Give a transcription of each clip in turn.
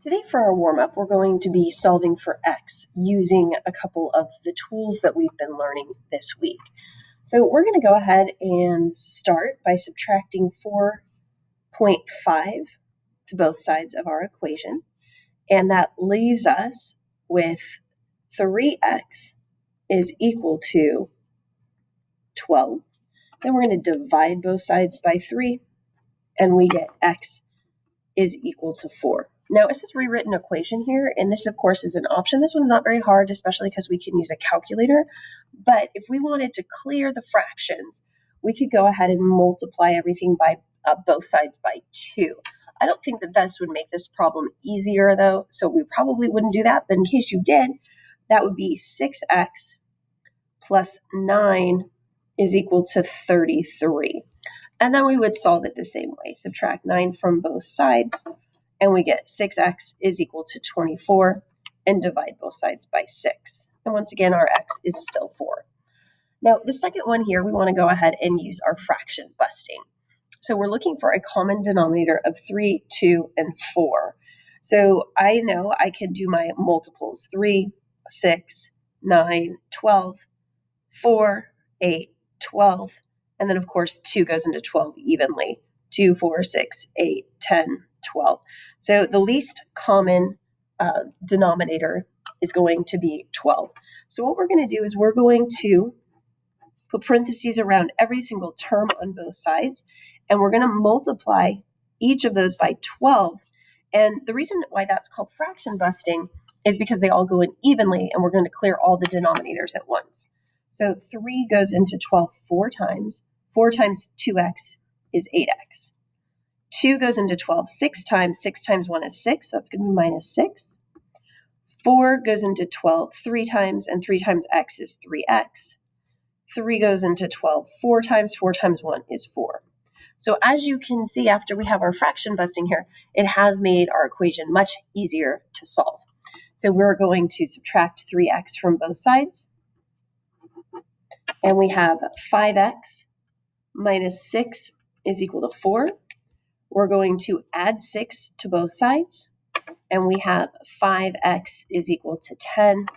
Today for our warm-up, we're going to be solving for x using a couple of the tools that we've been learning this week. So we're going to go ahead and start by subtracting 4.5 to both sides of our equation. And that leaves us with 3x is equal to 12. Then we're going to divide both sides by 3, and we get x is equal to 4. Now, it says rewritten equation here, and this, of course, is an option. This one's not very hard, especially because we can use a calculator. But if we wanted to clear the fractions, we could go ahead and multiply everything by both sides by 2. I don't think that this would make this problem easier, though, so we probably wouldn't do that. But in case you did, that would be 6x plus 9 is equal to 33. And then we would solve it the same way. Subtract 9 from both sides, and we get 6x is equal to 24, and divide both sides by 6. And once again, our x is still 4. Now, the second one here, we want to go ahead and use our fraction busting. So we're looking for a common denominator of 3, 2, and 4. So I know I can do my multiples: 3, 6, 9, 12, 4, 8, 12. And then, of course, 2 goes into 12 evenly. 2, 4, 6, 8, 10, 12. So the least common denominator is going to be 12. So what we're going to do is we're going to put parentheses around every single term on both sides, and we're going to multiply each of those by 12. And the reason why that's called fraction busting is because they all go in evenly, and we're going to clear all the denominators at once. So 3 goes into 12 4 times. 4 times 2x is 8x. 2 goes into 12 6 times. 6 times 1 is 6. That's going to be minus 6. 4 goes into 12 3 times, and 3 times x is 3x. 3 goes into 12 4 times. 4 times 1 is 4. So as you can see, after we have our fraction busting here, it has made our equation much easier to solve. So we're going to subtract 3x from both sides. And we have 5x minus 6 is equal to 4. We're going to add 6 to both sides. And we have 5x is equal to 10.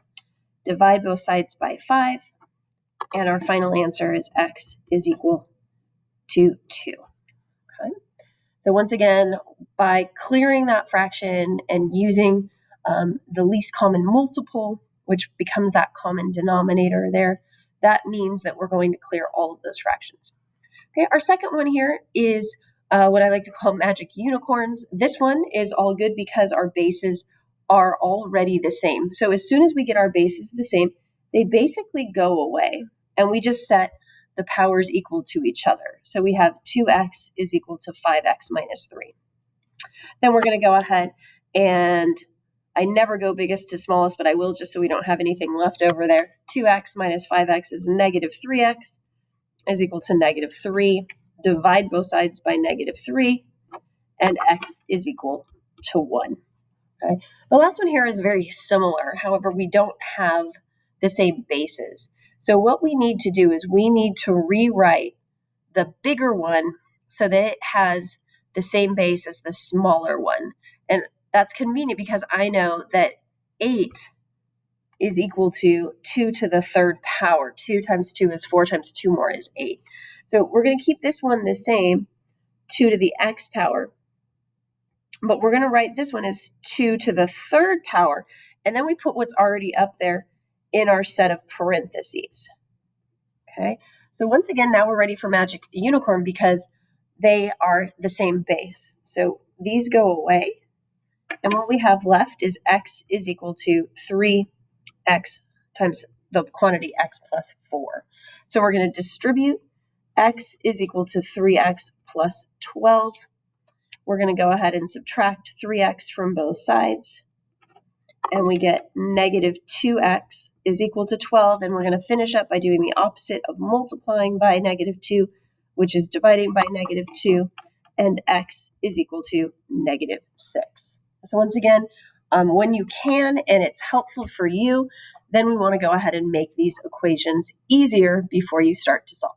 Divide both sides by 5. And our final answer is x is equal to 2. Okay? So once again, by clearing that fraction and using the least common multiple, which becomes that common denominator there, that means that we're going to clear all of those fractions. Okay, our second one here is what I like to call magic unicorns. This one is all good because our bases are already the same. So as soon as we get our bases the same, they basically go away, and we just set the powers equal to each other. So we have 2x is equal to 5x minus 3. Then we're going to go ahead and I never go biggest to smallest, but I will just so we don't have anything left over there. 2x minus 5x is negative 3x is equal to negative 3. Divide both sides by negative 3, and x is equal to 1. Okay. The last one here is very similar. However, we don't have the same bases. So what we need to do is we need to rewrite the bigger one so that it has the same base as the smaller one. And that's convenient because I know that 8 is equal to 2 to the third power. 2 times 2 is 4 times 2 more is 8. So we're going to keep this one the same, 2 to the x power. But we're going to write this one as 2 to the third power. And then we put what's already up there in our set of parentheses. Okay, so once again, now we're ready for magic unicorn because they are the same base. So these go away. And what we have left is x is equal to 3x times the quantity x plus 4. So we're going to distribute x is equal to 3x plus 12. We're going to go ahead and subtract 3x from both sides. And we get negative 2x is equal to 12. And we're going to finish up by doing the opposite of multiplying by negative 2, which is dividing by negative 2. And x is equal to negative 6. So once again, when you can and it's helpful for you, then we want to go ahead and make these equations easier before you start to solve.